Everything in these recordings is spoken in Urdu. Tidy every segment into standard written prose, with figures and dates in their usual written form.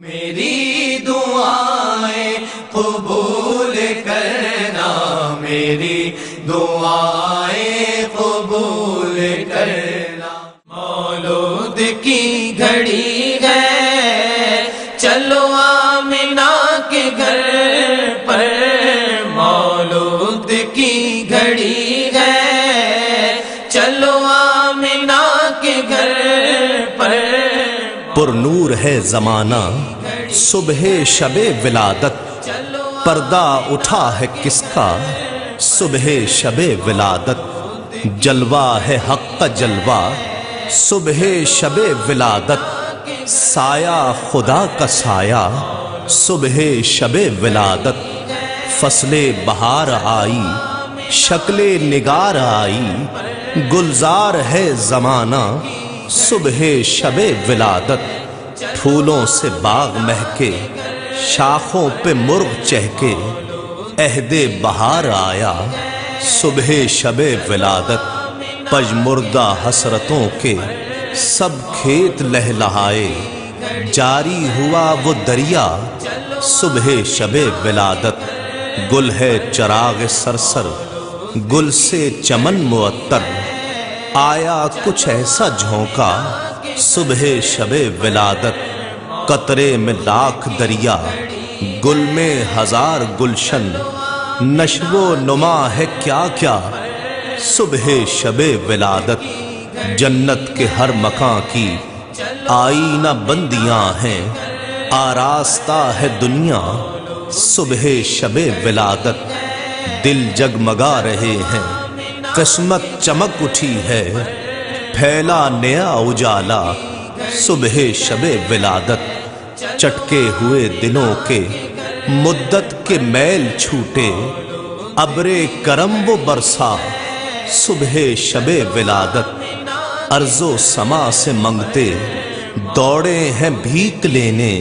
میری دعائیں قبول کرنا، میری دعائیں قبول کرنا۔ مولود کی گھڑی ہے، چلو آمنہ کے گھر پر، مولود کی گھڑی ہے، چلو آمنہ کے گھر پر۔ پر نور ہے زمانہ صبح شب ولادت، پردہ اٹھا ہے کس کا صبح شب ولادت، جلوہ ہے حق کا جلوہ صبح شب ولادت، سایہ خدا کا سایہ صبح شب ولادت، فصل بہار آئی شکل نگار آئی، گلزار ہے زمانہ صبح شب ولادت، پھولوں سے باغ مہکے شاخوں پہ مرغ چہکے، عہد بہار آیا صبح شب ولادت، پژمردہ حسرتوں کے سب کھیت لہلہائے، جاری ہوا وہ دریا صبح شب ولادت، گل ہے چراغ سرسر گل سے چمن معطر، آیا کچھ ایسا جھونکا صبح شب ولادت، قطرے میں لاکھ دریا گل میں ہزار گلشن، نشو و نما ہے کیا کیا صبح شب ولادت، جنت کے ہر مکان کی آئینہ بندیاں ہیں، آراستہ ہے دنیا صبح شب ولادت، دل جگمگا رہے ہیں قسمت چمک اٹھی ہے، پھیلا نیا اجالا صبح شب ولادت، چٹکے ہوئے دنوں کے مدت کے میل چھوٹے، ابر کرم وہ برسا صبح شب ولادت، ارض و سما سے منگتے دوڑے ہیں بھیک لینے،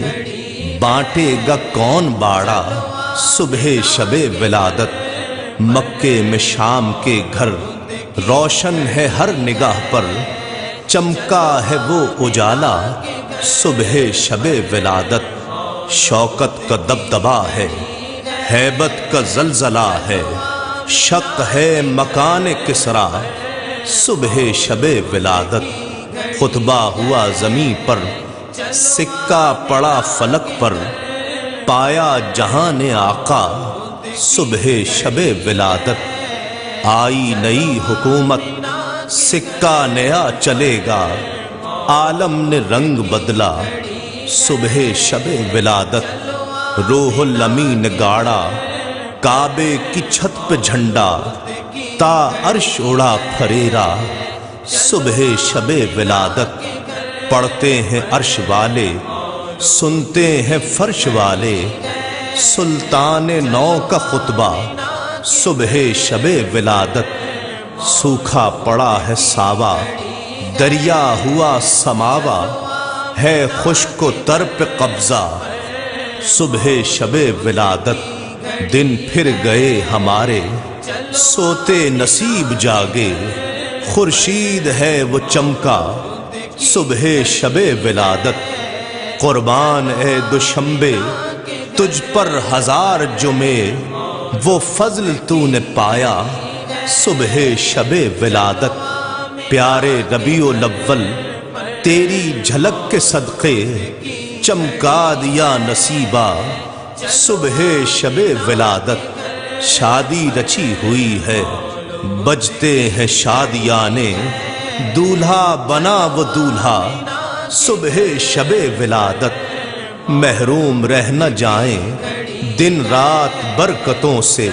بانٹے گا کون باڑا صبح شب ولادت، مکے میں شام کے گھر روشن ہے ہر نگاہ پر، چمکا ہے وہ اجالا صبح شب ولادت، شوکت کا دبدبا ہے ہیبت کا زلزلہ ہے، شق ہے مکان کسریٰ صبح شب ولادت، خطبہ ہوا زمیں پر سکہ پڑا فلک پر، پایا جہان آقا صبح شب ولادت، آئی نئی حکومت سکہ نیا چلے گا، عالم نے رنگ بدلا صبح شب ولادت، روح الامین گاڑا کعبے کی چھت پہ جھنڈا، تا عرش اڑا پھریرا صبح شب ولادت، پڑھتے ہیں عرش والے سنتے ہیں فرش والے، سلطان نو کا خطبہ صبح شب ولادت، سوکھا پڑا ہے ساوا دریا ہوا سماوا، ہے خشک و تر پہ قبضہ صبح شب ولادت، دن پھر گئے ہمارے سوتے نصیب جاگے، خورشید ہے وہ چمکا صبح شب ولادت، قربان اے دوشمبے تجھ پر ہزار جمعے، وہ فضل تو نے پایا صبح شب ولادت، پیارے ربیع الاول تیری جھلک کے صدقے، چمکا دیا نصیبہ صبح شب ولادت، شادی رچی ہوئی ہے بجتے ہیں شادیانے، دولہا بنا وہ دولہا صبح شب ولادت، محروم رہ نہ جائیں دن رات برکتوں سے،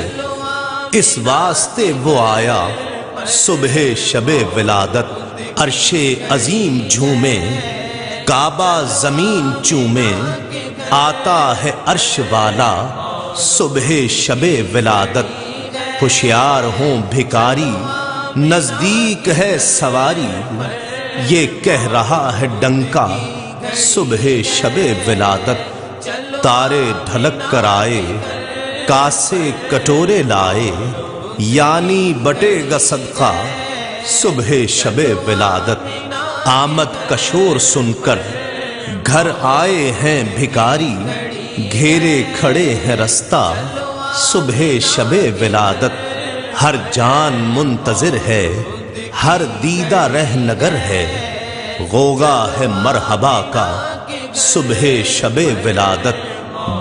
اس واسطے وہ آیا صبح شب ولادت، عرش عظیم جھومے کعبہ زمین چومے، آتا ہے عرش والا صبح شب ولادت، ہوشیار ہوں بھکاری نزدیک ہے سواری، یہ کہہ رہا ہے ڈنکا صبح شب ولادت، تارے ڈھلک کر آئے کاسے کٹورے لائے، یعنی بٹے گا صدقہ صبح شب ولادت، آمد کا شور سن کر گھر آئے ہیں بھکاری گھیرے کھڑے ہیں رستہ صبح شب ولادت ہر جان منتظر ہے ہر دیدہ رہ نگر ہے غوغا ہے مرحبا کا صبح شب ولادت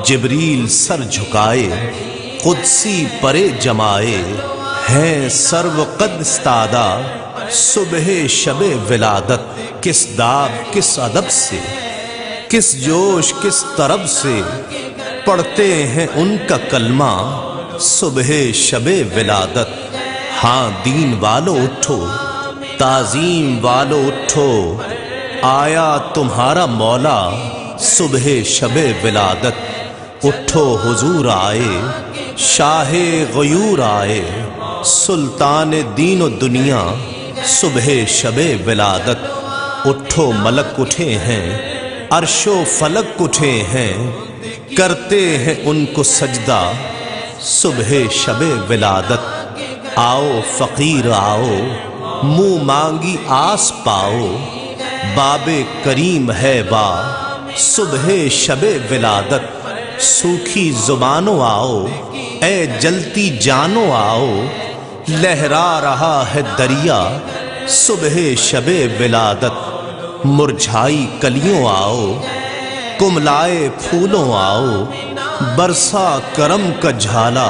جبریل سر جھکائے قدسی پرے جمائے ہیں سرو قد استادہ صبح شب ولادت کس داد کس ادب سے کس جوش کس طرب سے پڑھتے ہیں ان کا کلمہ صبح شب ولادت ہاں دین والو اٹھو تعظیم والو اٹھو آیا تمہارا مولا صبح شب ولادت اٹھو حضور آئے شاہ غیور آئے سلطان دین و دنیا صبح شب ولادت اٹھو ملک اٹھے ہیں عرش و فلک اٹھے ہیں کرتے ہیں ان کو سجدہ صبح شب ولادت آؤ فقیر آؤ منہ مانگی آس پاؤ باب کریم ہے با صبح شب ولادت سوکھی زبانوں آؤ اے جلتی جانو آؤ لہرا رہا ہے دریا صبح شب ولادت مرجھائی کلیوں آؤ کملائے پھولوں آؤ برسا کرم کا جھالا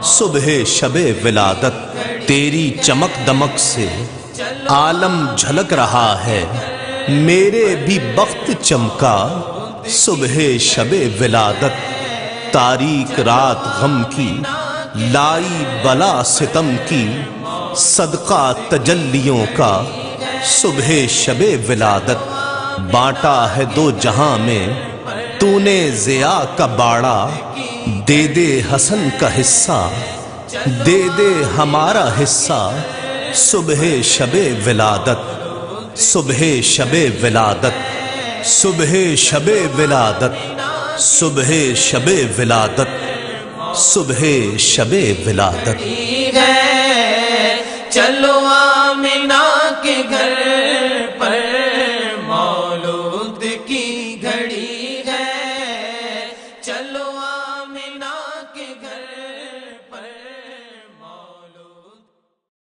صبح شب ولادت تیری چمک دمک سے عالم جھلک رہا ہے میرے بھی بخت چمکا صبح شب ولادت تاریک رات غم کی لائی بلا ستم کی صدقہ تجلیوں کا صبح شب ولادت بانٹا ہے دو جہاں میں تو نے ضیاء کا باڑا دے دے حسن کا حصہ دے دے ہمارا حصہ صبح شب ولادت صبح شب ولادت صبح شب ولادت صبح شب ولادت صبح شب ولادت چلو آمنہ کے گھر پر مولود کی